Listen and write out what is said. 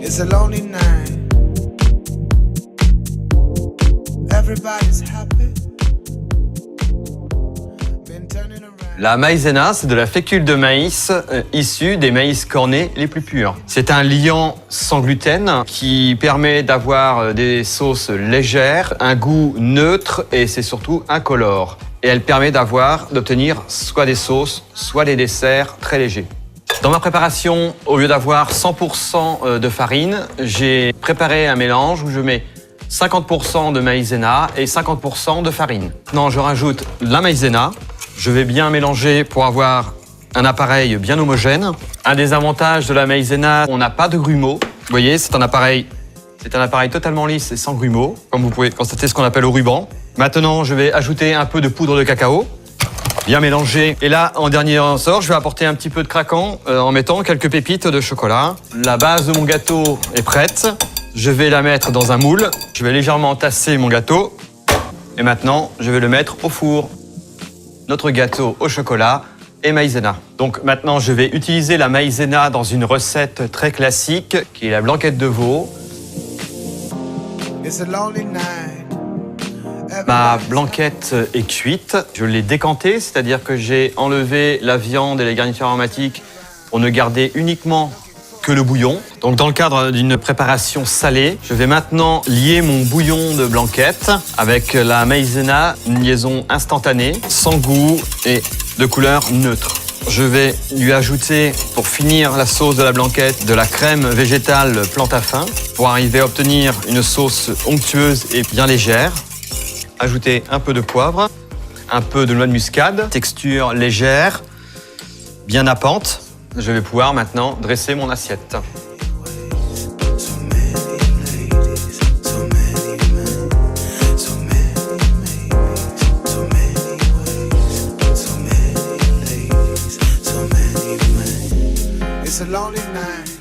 It's a lonely night. Everybody's happy. Been turning around. La maïzena, c'est de la fécule de maïs issue des maïs cornés les plus purs. C'est un liant sans gluten qui permet d'avoir des sauces légères, un goût neutre et c'est surtout incolore. Et elle permet d'obtenir soit des sauces, soit des desserts très légers. Dans ma préparation, au lieu d'avoir 100% de farine, j'ai préparé un mélange où je mets 50% de maïzena et 50% de farine. Maintenant, je rajoute la maïzena. Je vais bien mélanger pour avoir un appareil bien homogène. Un des avantages de la maïzena, on n'a pas de grumeaux. Vous voyez, c'est un appareil totalement lisse et sans grumeaux, comme vous pouvez constater ce qu'on appelle au ruban. Maintenant, je vais ajouter un peu de poudre de cacao, bien mélanger. Et là, en dernier ressort, je vais apporter un petit peu de craquant en mettant quelques pépites de chocolat. La base de mon gâteau est prête. Je vais la mettre dans un moule. Je vais légèrement tasser mon gâteau. Et maintenant, je vais le mettre au four. Notre gâteau au chocolat et maïzena. Donc maintenant, je vais utiliser la maïzena dans une recette très classique qui est la blanquette de veau. It's a lonely night. Ma blanquette est cuite. Je l'ai décantée, c'est-à-dire que j'ai enlevé la viande et les garnitures aromatiques pour ne garder uniquement que le bouillon. Donc dans le cadre d'une préparation salée, je vais maintenant lier mon bouillon de blanquette avec la maïzena, une liaison instantanée, sans goût et de couleur neutre. Je vais lui ajouter, pour finir la sauce de la blanquette, de la crème végétale Plantafin pour arriver à obtenir une sauce onctueuse et bien légère. Ajouter un peu de poivre, un peu de noix de muscade, texture légère, bien nappante. Je vais pouvoir maintenant dresser mon assiette. It's a lonely night.